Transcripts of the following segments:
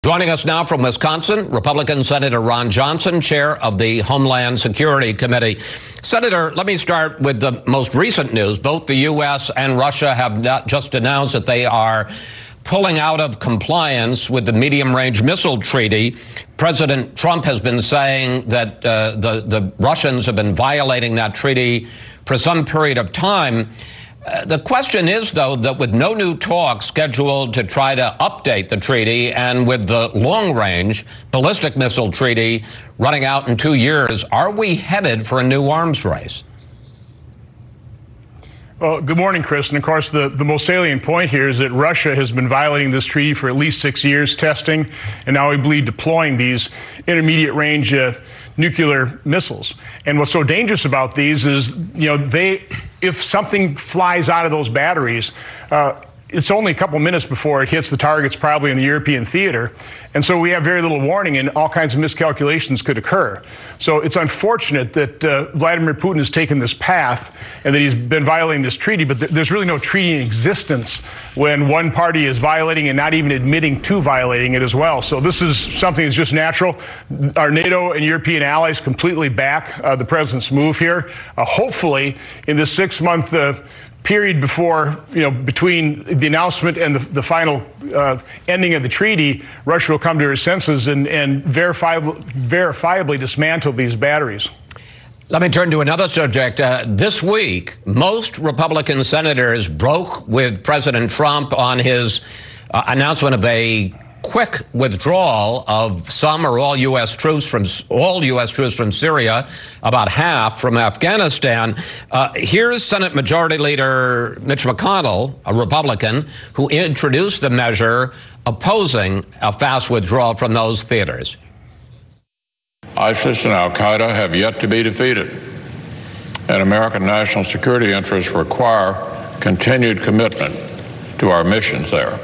Joining us now from Wisconsin, Republican Senator Ron Johnson, chair of the Homeland Security Committee. Senator, let me start with the most recent news. Both the U.S. and Russia have just announced that they are pulling out of compliance with the medium-range missile treaty. President Trump has been saying that the Russians have been violating that treaty for some period of time. The question is, though, that with no new talks scheduled to try to update the treaty and with the long-range ballistic missile treaty running out in 2 years, are we headed for a new arms race? Well, good morning, Chris. And of course, the most salient point here is that Russia has been violating this treaty for at least 6 years, testing, and now we believe deploying these intermediate range nuclear missiles. And what's so dangerous about these is, if something flies out of those batteries, it's only a couple minutes before it hits the targets, probably in the European theater. And so we have very little warning, and all kinds of miscalculations could occur. So it's unfortunate that Vladimir Putin has taken this path and that he's been violating this treaty, but there's really no treaty in existence when one party is violating and not even admitting to violating it as well. So this is something that's just natural. Our NATO and European allies completely back the president's move here. Hopefully, in this 6-month period before, between the announcement and the final ending of the treaty, Russia will come to her senses and verifiably dismantle these batteries. Let me turn to another subject. This week, most Republican senators broke with President Trump on his announcement of a quick withdrawal of some or all U.S. troops from Syria, about half from Afghanistan. Here's Senate Majority Leader Mitch McConnell, a Republican, who introduced the measure opposing a fast withdrawal from those theaters. ISIS and al-Qaeda have yet to be defeated, and American national security interests require continued commitment to our missions there.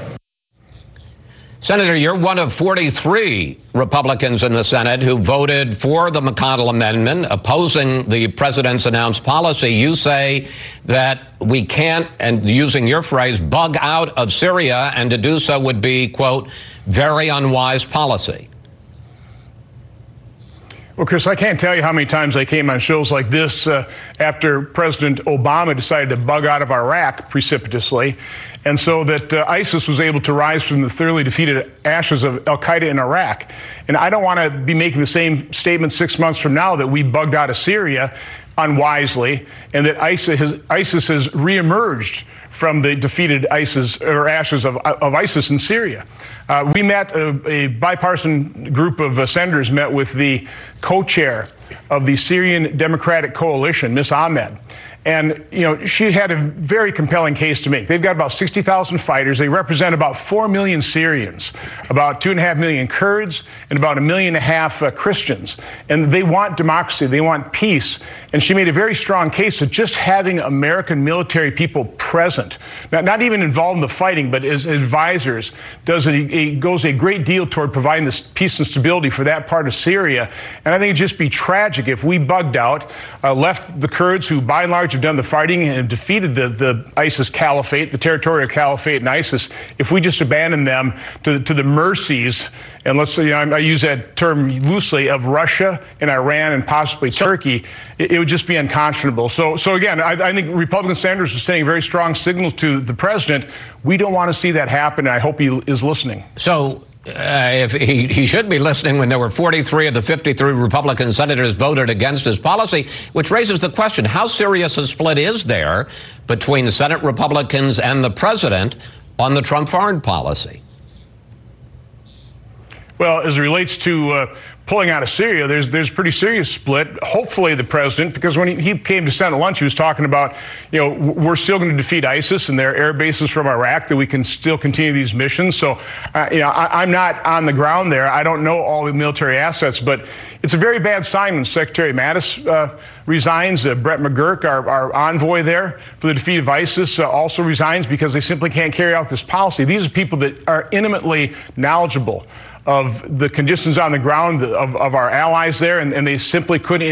Senator, you're one of 43 Republicans in the Senate who voted for the McConnell amendment opposing the president's announced policy. You say that we can't, and using your phrase, bug out of Syria, and to do so would be, quote, very unwise policy. Well, Chris, I can't tell you how many times I came on shows like this after President Obama decided to bug out of Iraq precipitously, and so that ISIS was able to rise from the thoroughly defeated ashes of al-Qaeda in Iraq. And I don't want to be making the same statement 6 months from now that we bugged out of Syria unwisely, and that ISIS has reemerged from the defeated ISIS or ashes of ISIS in Syria. We met, a bipartisan group of senators met with the co-chair of the Syrian Democratic Coalition, Ms. Ahmed. And, she had a very compelling case to make. They've got about 60,000 fighters. They represent about 4 million Syrians, about 2.5 million Kurds, and about 1.5 million Christians. And they want democracy. They want peace. And she made a very strong case of just having American military people present, not even involved in the fighting, but as advisors, goes a great deal toward providing this peace and stability for that part of Syria. And I think it'd just be tragic if we bugged out, left the Kurds, who by and large have done the fighting and defeated the ISIS caliphate, the territorial caliphate in ISIS, if we just abandoned them to the mercies, and let's say, I use that term loosely, of Russia and Iran and possibly Turkey, it would just be unconscionable. So again, I think Republican senators are sending a very strong signal to the president. We don't want to see that happen, and I hope he is listening. So if he should be listening when there were 43 of the 53 Republican senators voted against his policy, which raises the question, how serious a split is there between Senate Republicans and the president on the Trump foreign policy? Well, as it relates to pulling out of Syria, there's a pretty serious split. Hopefully the president, because when he came to Senate lunch, he was talking about, we're still going to defeat ISIS and their air bases from Iraq, that we can still continue these missions. So, I'm not on the ground there. I don't know all the military assets, but it's a very bad sign when Secretary Mattis resigns. Brett McGurk, our envoy there for the defeat of ISIS, also resigns because they simply can't carry out this policy. These are people that are intimately knowledgeable of the conditions on the ground of our allies there, and they simply couldn't,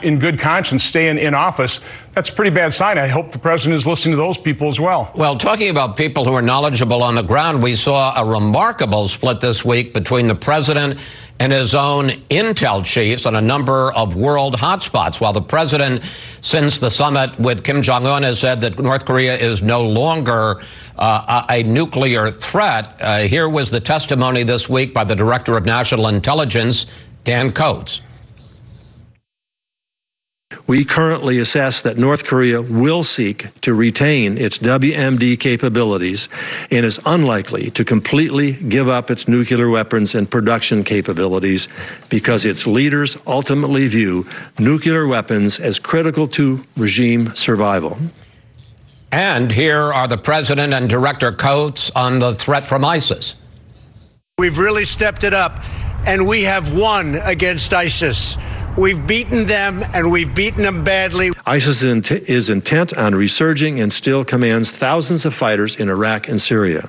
in good conscience, stay in office. That's a pretty bad sign. I hope the president is listening to those people as well. Well, talking about people who are knowledgeable on the ground, we saw a remarkable split this week between the president and his own intel chiefs on a number of world hotspots. While the president, since the summit with Kim Jong-un, has said that North Korea is no longer a nuclear threat, here was the testimony this week by the Director of National Intelligence, Dan Coates. We currently assess that North Korea will seek to retain its WMD capabilities and is unlikely to completely give up its nuclear weapons and production capabilities because its leaders ultimately view nuclear weapons as critical to regime survival. And here are the president and Director Coates on the threat from ISIS. We've really stepped it up, and we have won against ISIS. We've beaten them, and we've beaten them badly. ISIS is intent on resurging and still commands thousands of fighters in Iraq and Syria.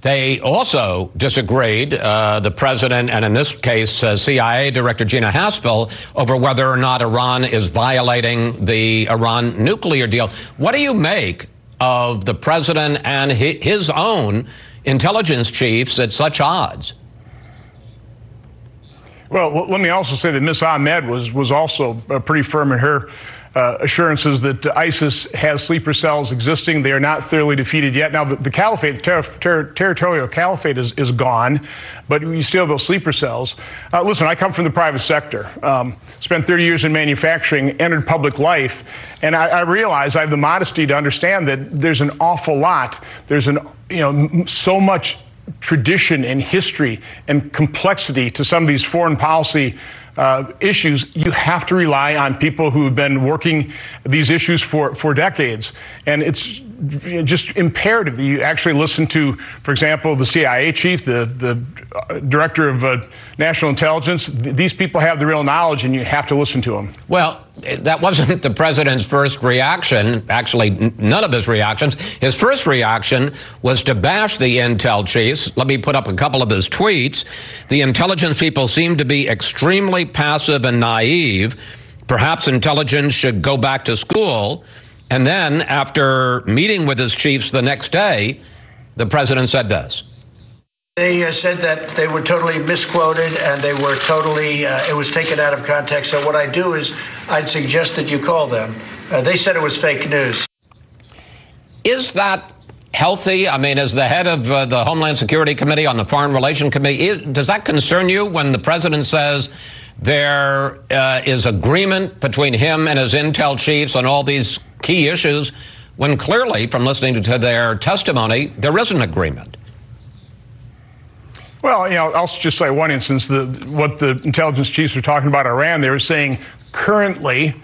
They also disagreed, the president, and in this case, CIA Director Gina Haspel, over whether or not Iran is violating the Iran nuclear deal. What do you make of the president and his own intelligence chiefs at such odds? Well, let me also say that Ms. Ahmed was also pretty firm in her assurances that ISIS has sleeper cells existing. They are not thoroughly defeated yet. Now, the caliphate, the territorial caliphate is gone, but you still have those sleeper cells. Listen, I come from the private sector, spent 30 years in manufacturing, entered public life, and I realize I have the modesty to understand that there's an awful lot. There's so much tradition and history and complexity to some of these foreign policy issues. You have to rely on people who have been working these issues for decades. And it's just imperative that you actually listen to, for example, the CIA chief, the director of national intelligence. These people have the real knowledge, and you have to listen to them. Well, that wasn't the president's first reaction. Actually, none of his reactions. His first reaction was to bash the intel chiefs. Let me put up a couple of his tweets. The intelligence people seem to be extremely passive and naive. Perhaps intelligence should go back to school. And then, after meeting with his chiefs the next day, the president said this. They said that they were totally misquoted and they were totally, it was taken out of context. So what I do is I'd suggest that you call them. They said it was fake news. Is that healthy? I mean, as the head of the Homeland Security Committee on the Foreign Relations Committee, does that concern you when the president says there is agreement between him and his intel chiefs on all these key issues, when clearly, from listening to their testimony, there is an agreement? Well, I'll just say one instance, what the intelligence chiefs were talking about Iran. They were saying currently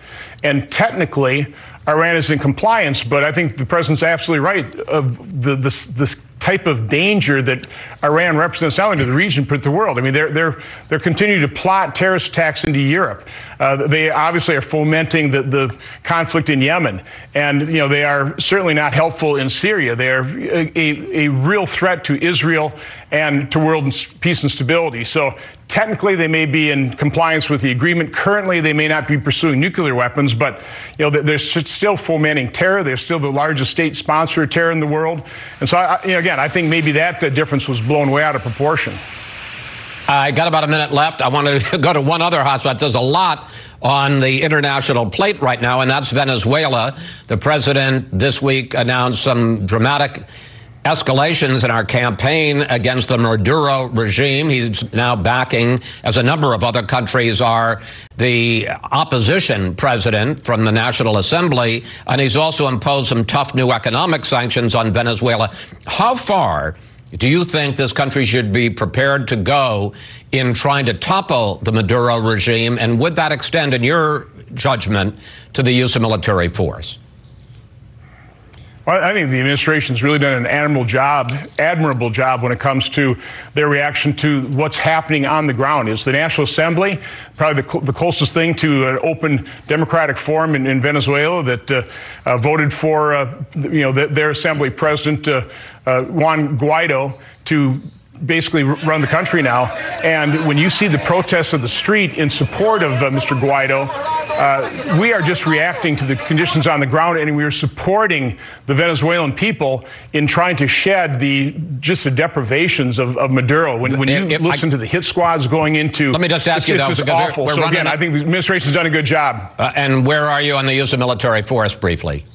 and technically Iran is in compliance, but I think the president's absolutely right of this type of danger that Iran represents not only to the region but the world. I mean, they're continuing to plot terrorist attacks into Europe. They obviously are fomenting the conflict in Yemen, and they are certainly not helpful in Syria. They are a real threat to Israel and to world peace and stability. So technically, they may be in compliance with the agreement. Currently, they may not be pursuing nuclear weapons, but they're still fomenting terror. They're still the largest state sponsor of terror in the world. And so, again, I think maybe that difference was blown way out of proportion. I got about a minute left. I want to go to one other hotspot. There's a lot on the international plate right now, and that's Venezuela. The president this week announced some dramatic escalations in our campaign against the Maduro regime. He's now backing, as a number of other countries are, the opposition president from the National Assembly, and he's also imposed some tough new economic sanctions on Venezuela. How far do you think this country should be prepared to go in trying to topple the Maduro regime, and would that extend, in your judgment, to the use of military force? Well, I think the administration's really done an admirable job when it comes to their reaction to what's happening on the ground. Is the National Assembly probably the closest thing to an open democratic forum in Venezuela that voted for their assembly president Juan Guaido to basically run the country now. And when you see the protests of the street in support of Mr. Guaido, we are just reacting to the conditions on the ground, and we are supporting the Venezuelan people in trying to shed the deprivations of Maduro. When you listen to the hit squads going into, let me just ask you, though, it's because awful. So again, I think the administration's done a good job. And where are you on the use of military force, briefly?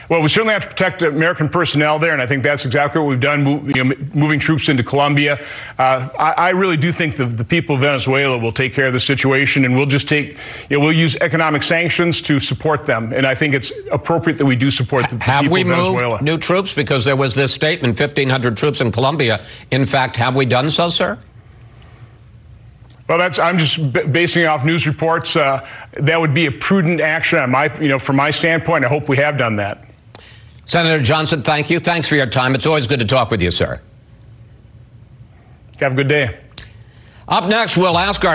Well, we certainly have to protect American personnel there, and I think that's exactly what we've done, moving troops into Colombia. I really do think the people of Venezuela will take care of the situation, and we'll just we'll use economic sanctions to support them. And I think it's appropriate that we do support the people of Venezuela. Have we moved new troops? Because there was this statement, 1,500 troops in Colombia. In fact, have we done so, sir? Well, I'm just basing it off news reports. That would be a prudent action on from my standpoint. I hope we have done that. Senator Johnson, thank you. Thanks for your time. It's always good to talk with you, sir. Have a good day. Up next, we'll ask our